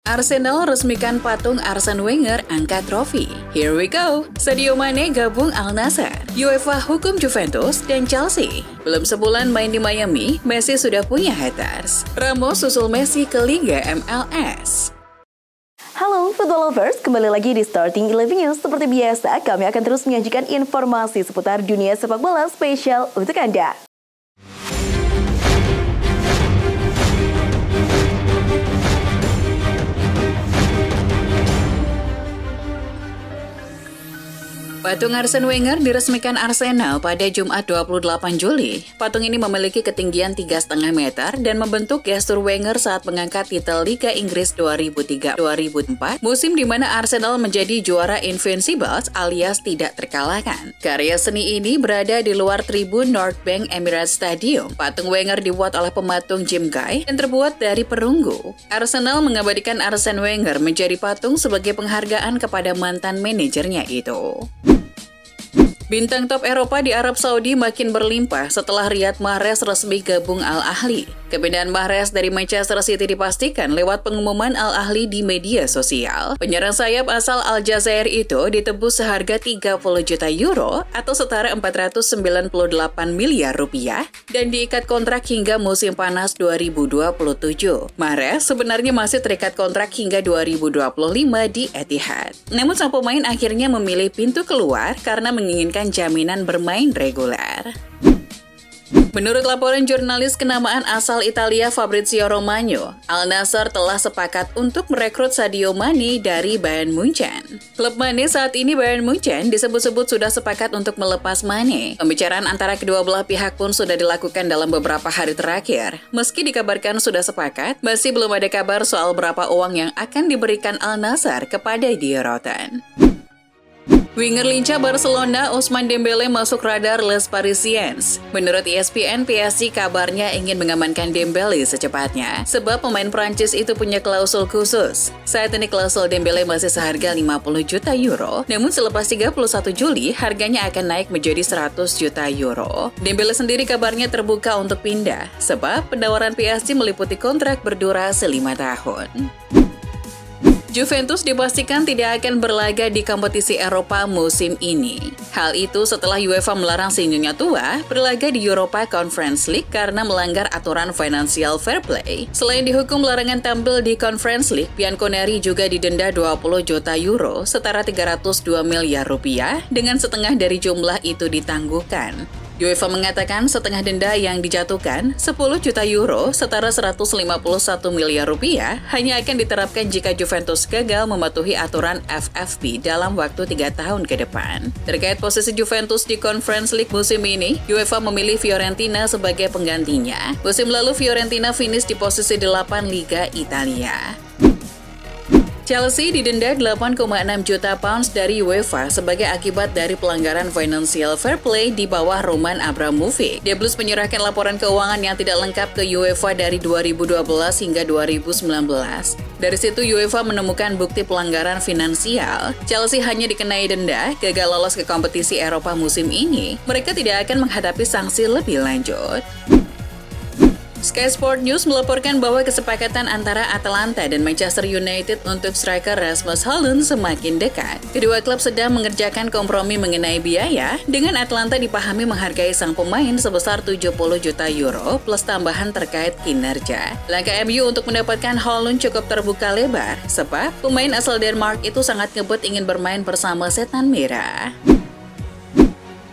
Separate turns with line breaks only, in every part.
Arsenal resmikan patung Arsene Wenger angkat trofi. Here we go. Sadio Mane gabung Al Nassr. UEFA hukum Juventus dan Chelsea. Belum sebulan main di Miami, Messi sudah punya haters. Ramos susul Messi ke Liga MLS.
Halo football lovers, kembali lagi di Starting 11 News. Seperti biasa, kami akan terus menyajikan informasi seputar dunia sepak bola spesial untuk Anda.
Patung Arsene Wenger diresmikan Arsenal pada Jumat 28 Juli. Patung ini memiliki ketinggian 3,5 meter dan membentuk gestur Wenger saat mengangkat titel Liga Inggris 2003-2004, musim di mana Arsenal menjadi juara Invincibles alias tidak terkalahkan. Karya seni ini berada di luar tribun North Bank Emirates Stadium. Patung Wenger dibuat oleh pematung Jim Guy dan terbuat dari perunggu. Arsenal mengabadikan Arsene Wenger menjadi patung sebagai penghargaan kepada mantan manajernya itu. Bintang top Eropa di Arab Saudi makin berlimpah setelah Riyad Mahrez resmi gabung Al Ahly. Kepindahan Mahrez dari Manchester City dipastikan lewat pengumuman Al Ahly di media sosial. Penyerang sayap asal Aljazair itu ditebus seharga 30 juta euro atau setara 498 miliar rupiah dan diikat kontrak hingga musim panas 2027. Mahrez sebenarnya masih terikat kontrak hingga 2025 di Etihad. Namun sang pemain akhirnya memilih pintu keluar karena menginginkan jaminan bermain reguler. Menurut laporan jurnalis kenamaan asal Italia Fabrizio Romano, Al Nassr telah sepakat untuk merekrut Sadio Mane dari Bayern Munchen. Klub Mane saat ini Bayern Munchen disebut-sebut sudah sepakat untuk melepas Mane. Pembicaraan antara kedua belah pihak pun sudah dilakukan dalam beberapa hari terakhir. Meski dikabarkan sudah sepakat, masih belum ada kabar soal berapa uang yang akan diberikan Al Nassr kepada Die Roten. Winger lincah Barcelona Ousmane Dembele masuk radar Les Parisiens. Menurut ESPN, PSG kabarnya ingin mengamankan Dembele secepatnya, sebab pemain Prancis itu punya klausul khusus. Saat ini klausul Dembele masih seharga 50 juta euro, namun selepas 31 Juli, harganya akan naik menjadi 100 juta euro. Dembele sendiri kabarnya terbuka untuk pindah, sebab penawaran PSG meliputi kontrak berdurasi 5 tahun. Juventus dipastikan tidak akan berlaga di kompetisi Eropa musim ini. Hal itu setelah UEFA melarang si nyonya tua berlaga di Europa Conference League karena melanggar aturan financial fair play. Selain dihukum larangan tampil di Conference League, Bianconeri juga didenda 20 juta euro setara 302 miliar rupiah dengan setengah dari jumlah itu ditangguhkan. UEFA mengatakan setengah denda yang dijatuhkan, 10 juta euro setara 151 miliar rupiah, hanya akan diterapkan jika Juventus gagal mematuhi aturan FFP dalam waktu 3 tahun ke depan. Terkait posisi Juventus di Conference League musim ini, UEFA memilih Fiorentina sebagai penggantinya. Musim lalu Fiorentina finish di posisi 8 Liga Italia. Chelsea didenda 8,6 juta pounds dari UEFA sebagai akibat dari pelanggaran financial fair play di bawah Roman Abramovich. The Blues menyerahkan laporan keuangan yang tidak lengkap ke UEFA dari 2012 hingga 2019. Dari situ UEFA menemukan bukti pelanggaran finansial. Chelsea hanya dikenai denda, gagal lolos ke kompetisi Eropa musim ini. Mereka tidak akan menghadapi sanksi lebih lanjut. Sky Sport News melaporkan bahwa kesepakatan antara Atalanta dan Manchester United untuk striker Rasmus Højlund semakin dekat. Kedua klub sedang mengerjakan kompromi mengenai biaya, dengan Atalanta dipahami menghargai sang pemain sebesar 70 juta euro plus tambahan terkait kinerja. Langkah MU untuk mendapatkan Højlund cukup terbuka lebar, sebab pemain asal Denmark itu sangat ngebut ingin bermain bersama Setan Merah.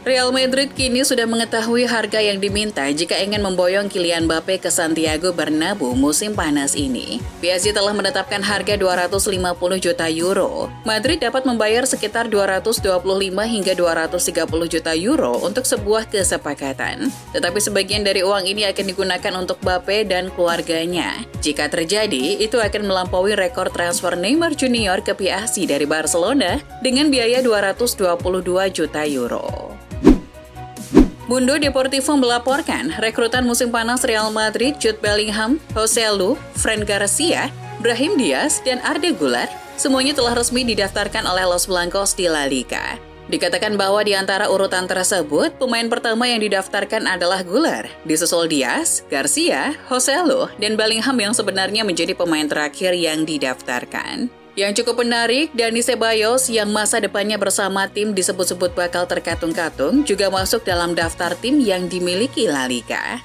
Real Madrid kini sudah mengetahui harga yang diminta jika ingin memboyong Kylian Mbappe ke Santiago Bernabeu musim panas ini. PSG telah menetapkan harga 250 juta euro. Madrid dapat membayar sekitar 225 hingga 230 juta euro untuk sebuah kesepakatan. Tetapi sebagian dari uang ini akan digunakan untuk Mbappe dan keluarganya. Jika terjadi, itu akan melampaui rekor transfer Neymar Junior ke PSG dari Barcelona dengan biaya 222 juta euro. Mundo Deportivo melaporkan rekrutan musim panas Real Madrid Jude Bellingham, Jose Lu, Fran Garcia, Brahim Diaz, dan Arda Güler semuanya telah resmi didaftarkan oleh Los Blancos di La Liga. Dikatakan bahwa di antara urutan tersebut, pemain pertama yang didaftarkan adalah Güler, disusul Diaz, Garcia, Joselu, dan Bellingham yang sebenarnya menjadi pemain terakhir yang didaftarkan. Yang cukup menarik, Dani Ceballos yang masa depannya bersama tim disebut-sebut bakal terkatung-katung juga masuk dalam daftar tim yang dimiliki La Liga.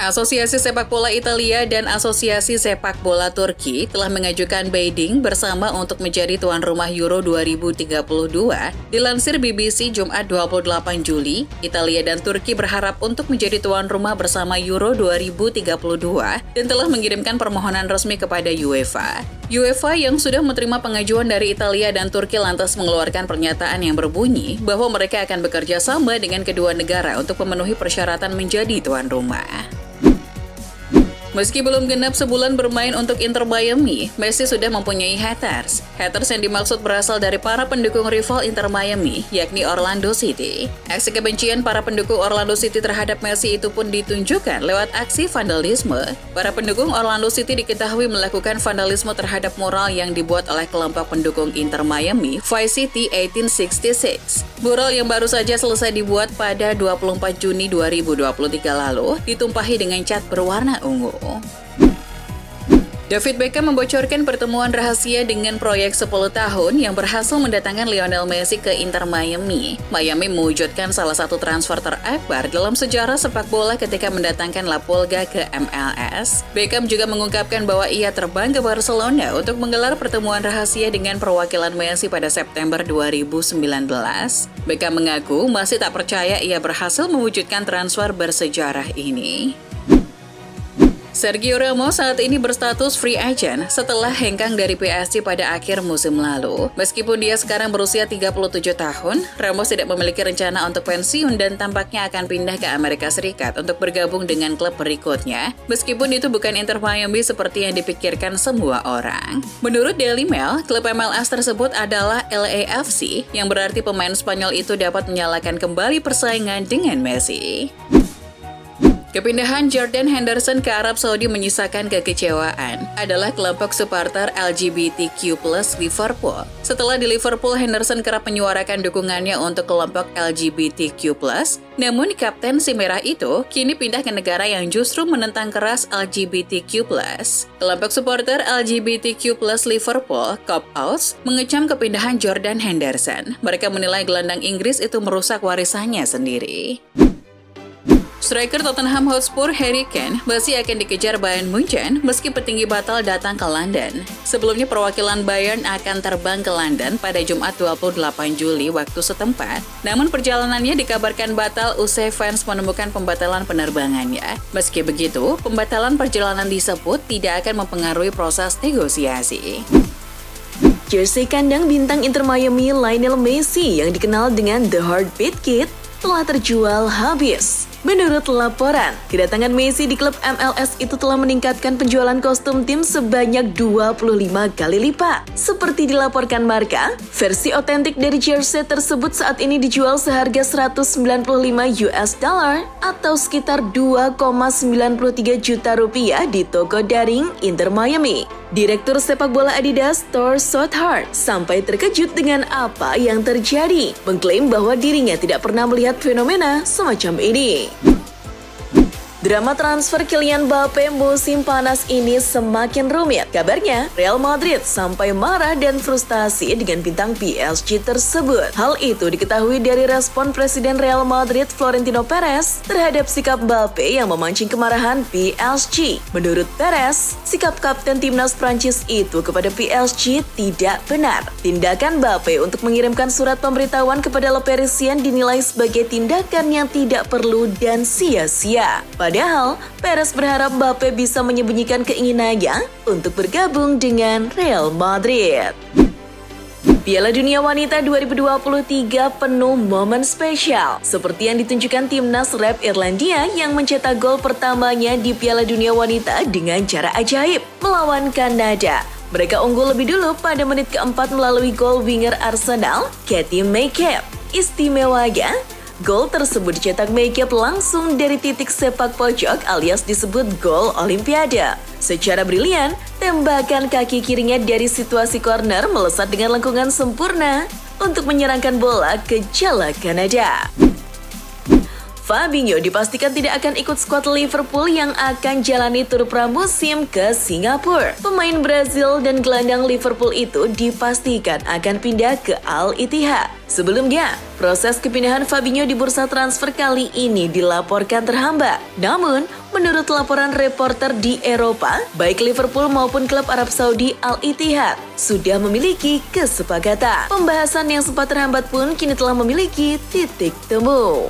Asosiasi Sepak Bola Italia dan Asosiasi Sepak Bola Turki telah mengajukan bidding bersama untuk menjadi tuan rumah Euro 2032. Dilansir BBC Jumat 28 Juli, Italia dan Turki berharap untuk menjadi tuan rumah bersama Euro 2032 dan telah mengirimkan permohonan resmi kepada UEFA. UEFA yang sudah menerima pengajuan dari Italia dan Turki lantas mengeluarkan pernyataan yang berbunyi bahwa mereka akan bekerja sama dengan kedua negara untuk memenuhi persyaratan menjadi tuan rumah. Meski belum genap sebulan bermain untuk Inter Miami, Messi sudah mempunyai haters. Haters yang dimaksud berasal dari para pendukung rival Inter Miami, yakni Orlando City. Aksi kebencian para pendukung Orlando City terhadap Messi itu pun ditunjukkan lewat aksi vandalisme. Para pendukung Orlando City diketahui melakukan vandalisme terhadap mural yang dibuat oleh kelompok pendukung Inter Miami, Vice City 1866. Mural yang baru saja selesai dibuat pada 24 Juni 2023 lalu ditumpahi dengan cat berwarna ungu. David Beckham membocorkan pertemuan rahasia dengan proyek 10 tahun yang berhasil mendatangkan Lionel Messi ke Inter Miami. Miami mewujudkan salah satu transfer terakbar dalam sejarah sepak bola ketika mendatangkan La Pulga ke MLS. Beckham juga mengungkapkan bahwa ia terbang ke Barcelona untuk menggelar pertemuan rahasia dengan perwakilan Messi pada September 2019. Beckham mengaku masih tak percaya ia berhasil mewujudkan transfer bersejarah ini. Sergio Ramos saat ini berstatus free agent setelah hengkang dari PSG pada akhir musim lalu. Meskipun dia sekarang berusia 37 tahun, Ramos tidak memiliki rencana untuk pensiun dan tampaknya akan pindah ke Amerika Serikat untuk bergabung dengan klub berikutnya. Meskipun itu bukan Inter Miami seperti yang dipikirkan semua orang. Menurut Daily Mail, klub MLS tersebut adalah LAFC, yang berarti pemain Spanyol itu dapat menyalakan kembali persaingan dengan Messi. Kepindahan Jordan Henderson ke Arab Saudi menyisakan kekecewaan adalah kelompok supporter LGBTQ+ Liverpool. Setelah di Liverpool, Henderson kerap menyuarakan dukungannya untuk kelompok LGBTQ+, namun kapten si merah itu kini pindah ke negara yang justru menentang keras LGBTQ+. Kelompok supporter LGBTQ+ Liverpool, Cop-Outs, mengecam kepindahan Jordan Henderson. Mereka menilai gelandang Inggris itu merusak warisannya sendiri. Striker Tottenham Hotspur Harry Kane masih akan dikejar Bayern Munchen meski petinggi batal datang ke London. Sebelumnya perwakilan Bayern akan terbang ke London pada Jumat 28 Juli waktu setempat. Namun perjalanannya dikabarkan batal usai fans menemukan pembatalan penerbangannya. Meski begitu, pembatalan perjalanan disebut tidak akan mempengaruhi proses negosiasi.
Jersey kandang bintang Inter Miami Lionel Messi yang dikenal dengan The Heartbeat Kid telah terjual habis. Menurut laporan, kedatangan Messi di klub MLS itu telah meningkatkan penjualan kostum tim sebanyak 25 kali lipat. Seperti dilaporkan Marca, versi otentik dari jersey tersebut saat ini dijual seharga $195 atau sekitar 2,93 juta rupiah di toko daring Inter Miami. Direktur sepak bola Adidas Thor Sothart sampai terkejut dengan apa yang terjadi, mengklaim bahwa dirinya tidak pernah melihat fenomena semacam ini. Drama transfer Kylian Mbappe musim panas ini semakin rumit. Kabarnya, Real Madrid sampai marah dan frustasi dengan bintang PSG tersebut. Hal itu diketahui dari respon Presiden Real Madrid Florentino Perez terhadap sikap Mbappe yang memancing kemarahan PSG. Menurut Perez, sikap kapten timnas Prancis itu kepada PSG tidak benar. Tindakan Mbappe untuk mengirimkan surat pemberitahuan kepada Le Parisien dinilai sebagai tindakan yang tidak perlu dan sia-sia. Padahal, Perez berharap Mbappe bisa menyembunyikan keinginannya untuk bergabung dengan Real Madrid. Piala Dunia Wanita 2023 penuh momen spesial, seperti yang ditunjukkan timnas rap Irlandia yang mencetak gol pertamanya di Piala Dunia Wanita dengan cara ajaib melawan Kanada. Mereka unggul lebih dulu pada menit keempat melalui gol winger Arsenal, Katie McCabe. Istimewanya, gol tersebut dicetak McCabe langsung dari titik sepak pojok alias disebut gol Olimpiade. Secara brilian, tembakan kaki kirinya dari situasi corner melesat dengan lengkungan sempurna. untuk menyerangkan bola ke jala Kanada. Fabinho dipastikan tidak akan ikut skuad Liverpool yang akan jalani tur pramusim ke Singapura. Pemain Brazil dan gelandang Liverpool itu dipastikan akan pindah ke Al Ittihad. Sebelumnya, proses kepindahan Fabinho di bursa transfer kali ini dilaporkan terhambat. Namun, menurut laporan reporter di Eropa, baik Liverpool maupun klub Arab Saudi Al Ittihad sudah memiliki kesepakatan. Pembahasan yang sempat terhambat pun kini telah memiliki titik temu.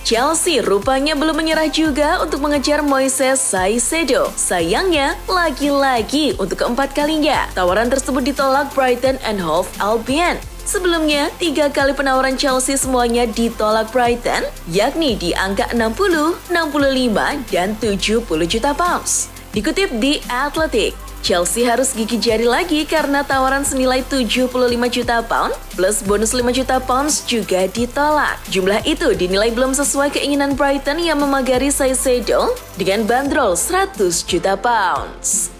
Chelsea rupanya belum menyerah juga untuk mengejar Moises Caicedo. Sayangnya, lagi-lagi untuk keempat kalinya, tawaran tersebut ditolak Brighton and Hove Albion. Sebelumnya, 3 kali penawaran Chelsea semuanya ditolak Brighton, yakni di angka 60, 65, dan 70 juta pounds. Dikutip di Athletic, Chelsea harus gigit jari lagi karena tawaran senilai 75 juta pound plus bonus 5 juta pounds juga ditolak. Jumlah itu dinilai belum sesuai keinginan Brighton yang memagari Caicedo dengan bandrol 100 juta pounds.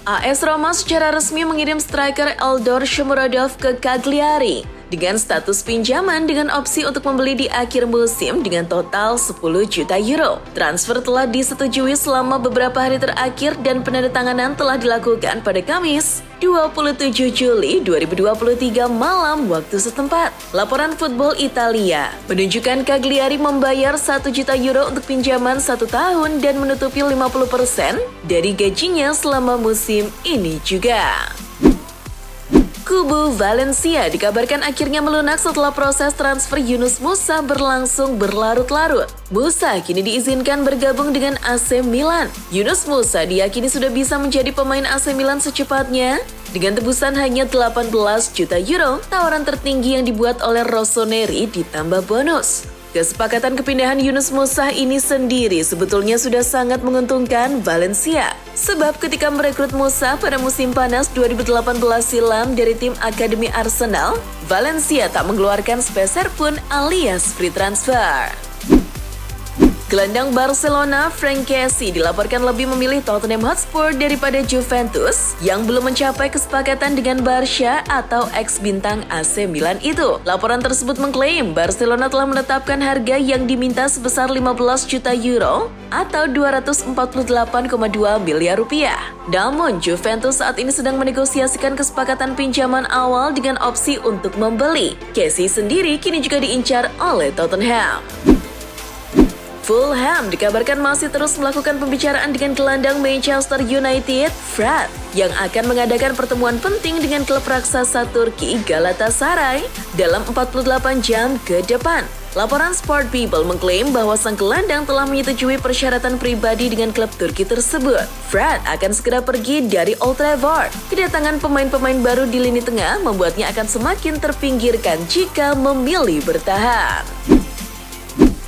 AS Roma secara resmi mengirim striker Eldor Shomurodov ke Cagliari dengan status pinjaman dengan opsi untuk membeli di akhir musim dengan total 10 juta euro. Transfer telah disetujui selama beberapa hari terakhir dan penandatanganan telah dilakukan pada Kamis 27 Juli 2023 malam waktu setempat. Laporan Football Italia menunjukkan Cagliari membayar 1 juta euro untuk pinjaman 1 tahun dan menutupi 50% dari gajinya selama musim ini juga. Kubu Valencia dikabarkan akhirnya melunak setelah proses transfer Yunus Musa berlangsung berlarut-larut. Musa kini diizinkan bergabung dengan AC Milan. Yunus Musa diyakini sudah bisa menjadi pemain AC Milan secepatnya dengan tebusan hanya 18 juta euro, tawaran tertinggi yang dibuat oleh Rossoneri ditambah bonus. Kesepakatan kepindahan Yunus Musa ini sendiri sebetulnya sudah sangat menguntungkan Valencia. Sebab ketika merekrut Musa pada musim panas 2018 silam dari tim Akademi Arsenal, Valencia tak mengeluarkan sepeser pun alias free transfer. Gelandang Barcelona Frank Kessie dilaporkan lebih memilih Tottenham Hotspur daripada Juventus yang belum mencapai kesepakatan dengan Barca atau ex-bintang AC Milan itu. Laporan tersebut mengklaim Barcelona telah menetapkan harga yang diminta sebesar 15 juta euro atau 248,2 miliar rupiah. Namun, Juventus saat ini sedang menegosiasikan kesepakatan pinjaman awal dengan opsi untuk membeli. Kessie sendiri kini juga diincar oleh Tottenham. Fulham dikabarkan masih terus melakukan pembicaraan dengan gelandang Manchester United, Fred, yang akan mengadakan pertemuan penting dengan klub raksasa Turki Galatasaray dalam 48 jam ke depan. Laporan Sport People mengklaim bahwa sang gelandang telah menyetujui persyaratan pribadi dengan klub Turki tersebut. Fred akan segera pergi dari Old Trafford. Kedatangan pemain-pemain baru di lini tengah membuatnya akan semakin terpinggirkan jika memilih bertahan.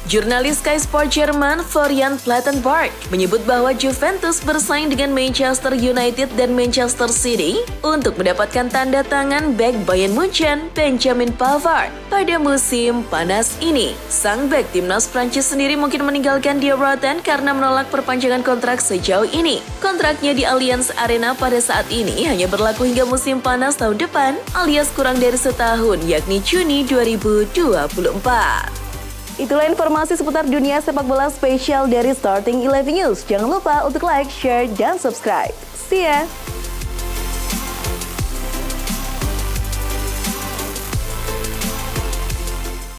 Jurnalis Sky Sport Jerman Florian Plettenberg menyebut bahwa Juventus bersaing dengan Manchester United dan Manchester City untuk mendapatkan tanda tangan bek Bayern Munchen Benjamin Pavard pada musim panas ini. Sang bek timnas Prancis sendiri mungkin meninggalkan Die Rotten karena menolak perpanjangan kontrak sejauh ini. Kontraknya di Allianz Arena pada saat ini hanya berlaku hingga musim panas tahun depan alias kurang dari setahun, yakni Juni 2024.
Itulah informasi seputar dunia sepak bola spesial dari Starting 11 News. Jangan lupa untuk like, share, dan subscribe. See ya!